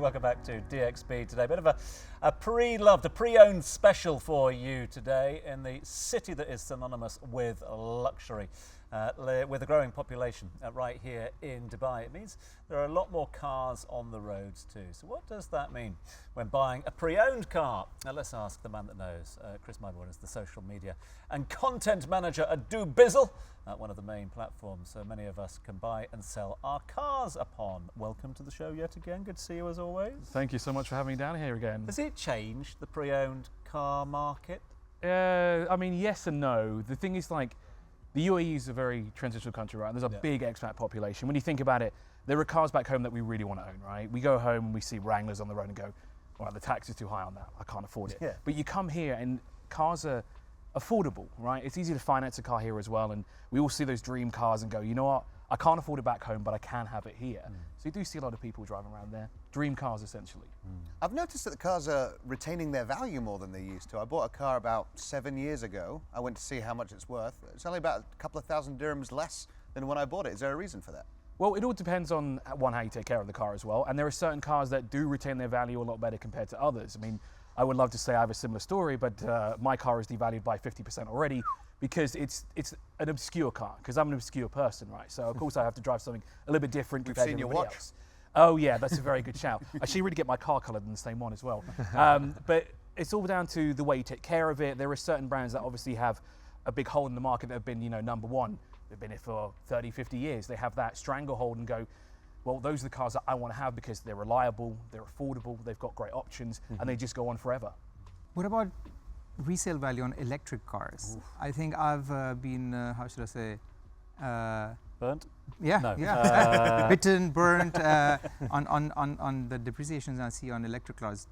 welcome back to DXB today. Bit of a pre-loved, a pre-owned special for you today in the city that is synonymous with luxury. With a growing population right here in Dubai, it means there are a lot more cars on the roads too. So what does that mean when buying a pre-owned car? Now let's ask the man that knows. Chris Mibourne is the social media and content manager at Dubizzle, one of the main platforms so many of us can buy and sell our cars upon. Welcome to the show yet again. Good to see you as always. Thank you so much for having me down here again. Has it changed the pre-owned car market? I mean, yes and no. The thing is, like, the UAE is a very transitional country, right? There's a big expat population. When you think about it, there are cars back home that we really want to own, right? We go home and we see Wranglers on the road and go, well, the tax is too high on that. I can't afford it. Yeah. But you come here and cars are affordable, right? It's easy to finance a car here as well. And we all see those dream cars and go, you know what? I can't afford it back home, but I can have it here. So you do see a lot of people driving around there. Dream cars, essentially. I've noticed that the cars are retaining their value more than they used to. I bought a car about 7 years ago. I went to see how much it's worth. It's only about a couple of thousand dirhams less than when I bought it. Is there a reason for that? Well, it all depends on, one, how you take care of the car as well. And there are certain cars that do retain their value a lot better compared to others. I mean, I would love to say I have a similar story, but my car is devalued by 50% already because it's an obscure car, because I'm an obscure person, right? So of course I have to drive something a little bit different compared to everybody else. Oh yeah, that's a very good shout. I should really get my car coloured in the same one as well. But it's all down to the way you take care of it. There are certain brands that obviously have a big hole in the market that have been, number one. They've been here for 30, 50 years. They have that stranglehold and go, well, those are the cars that I want to have because they're reliable, they're affordable, they've got great options, and they just go on forever. What about resale value on electric cars? I think I've been, how should I say? Burnt? Yeah, no. yeah. Bitten, burnt on the depreciations I see on electric cars.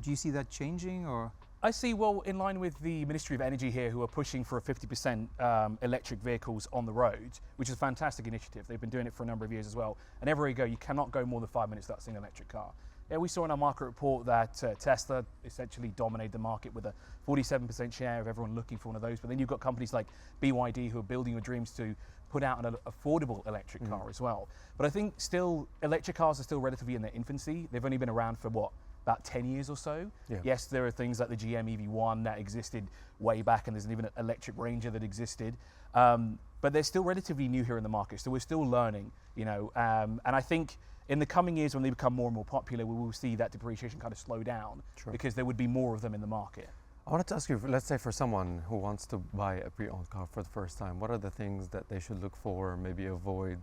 Do you see that changing or? I see, well, in line with the Ministry of Energy here, who are pushing for a 50% electric vehicles on the road, which is a fantastic initiative. They've been doing it for a number of years as well. And everywhere you go, you cannot go more than 5 minutes without seeing an electric car. Yeah, we saw in our market report that Tesla essentially dominated the market with a 47% share of everyone looking for one of those. But then you've got companies like BYD who are building your dreams to put out an affordable electric car as well. But I think still, electric cars are still relatively in their infancy. They've only been around for what? About 10 years or so. Yeah. Yes, there are things like the GM EV1 that existed way back, and there's even an electric Ranger that existed. But they're still relatively new here in the market, so we're still learning, and I think in the coming years when they become more and more popular, we will see that depreciation kind of slow down because there would be more of them in the market. I wanted to ask you, let's say for someone who wants to buy a pre-owned car for the first time, what are the things that they should look for, maybe avoid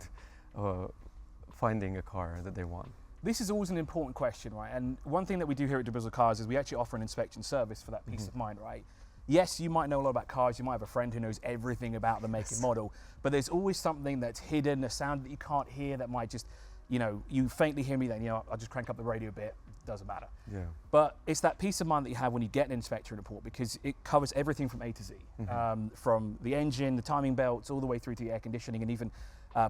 finding a car that they want? This is always an important question, right? And one thing that we do here at Dubizzle Cars is we actually offer an inspection service for that peace of mind, right? Yes, you might know a lot about cars, you might have a friend who knows everything about the make and model, but there's always something that's hidden, a sound that you can't hear that might just, you faintly hear me, then, I'll just crank up the radio a bit, doesn't matter. Yeah. But it's that peace of mind that you have when you get an inspection report because it covers everything from A to Z, from the engine, the timing belts, all the way through to the air conditioning and even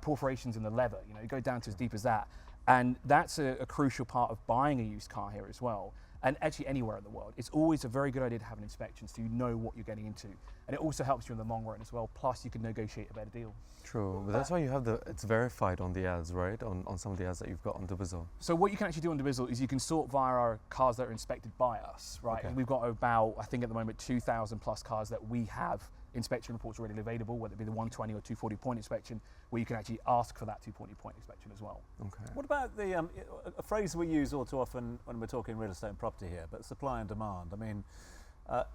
perforations in the leather, you go down to as deep as that. And that's a crucial part of buying a used car here as well. And actually anywhere in the world. It's always a very good idea to have an inspection so you know what you're getting into. And it also helps you in the long run as well. Plus you can negotiate a better deal. True, but that's why you have it's verified on the ads, right? On some of the ads that you've got on Dubizzle. So what you can actually do on Dubizzle is you can sort via our cars that are inspected by us, right? Okay. And we've got about, I think at the moment, 2,000 plus cars that we have inspection reports already available, whether it be the 120 or 240 point inspection, where you can actually ask for that 240 point inspection as well. Okay. What about the a phrase we use all too often when we're talking real estate and property here, but supply and demand? I mean,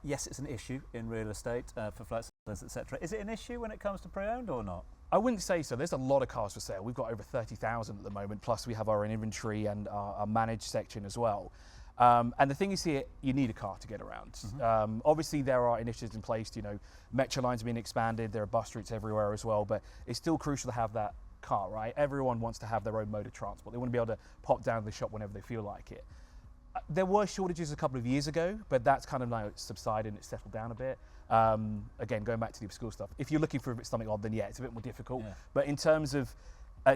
yes, it's an issue in real estate for flat sellers, etc. Is it an issue when it comes to pre-owned or not? I wouldn't say so. There's a lot of cars for sale. We've got over 30,000 at the moment, plus we have our inventory and our managed section as well. And the thing is here, you need a car to get around. Obviously there are initiatives in place, metro lines are being expanded, there are bus routes everywhere as well, but it's still crucial to have that car, right? Everyone wants to have their own mode of transport. They want to be able to pop down to the shop whenever they feel like it. There were shortages a couple of years ago, but that's kind of now subsided and it's settled down a bit. Again, going back to the obscure stuff, if you're looking for something odd, then yeah, it's a bit more difficult. Yeah. But in terms of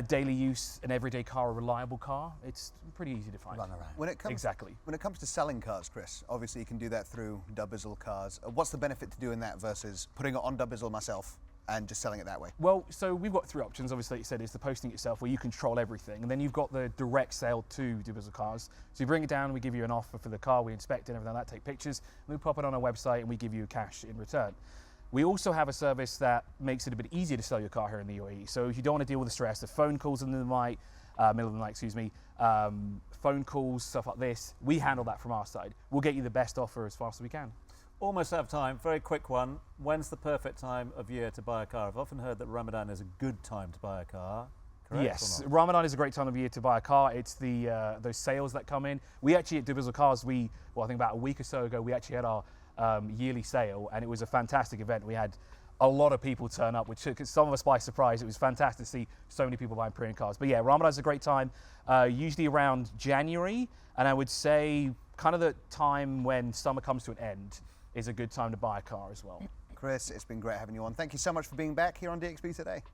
daily use, an everyday car, a reliable car, it's pretty easy to find. Run around. When it comes to selling cars, Chris, obviously you can do that through Dubizzle Cars. What's the benefit to doing that versus putting it on Dubizzle myself and just selling it that way? Well, so we've got 3 options. Obviously, like you said, is the posting itself where you control everything. And then you've got the direct sale to Dubizzle cars. So you bring it down, we give you an offer for the car, we inspect it and everything like that, take pictures, and we pop it on our website and we give you cash in return. We also have a service that makes it a bit easier to sell your car here in the UAE. So if you don't want to deal with the stress, the phone calls in the night, middle of the night, excuse me, phone calls, stuff like this, we handle that from our side. We'll get you the best offer as fast as we can. Almost out of time. Very quick one. When's the perfect time of year to buy a car? I've often heard that Ramadan is a good time to buy a car. Correct Yes, or not? Ramadan is a great time of year to buy a car. It's the those sales that come in. We actually at Dubizzle Cars, I think about a week or so ago, we actually had our yearly sale, and it was a fantastic event. We had a lot of people turn up, which took some of us by surprise. It was fantastic to see so many people buying pre-owned cars. But yeah, Ramadan is a great time, usually around January, and I would say kind of the time when summer comes to an end is a good time to buy a car as well. Chris, it's been great having you on. Thank you so much for being back here on DXB today.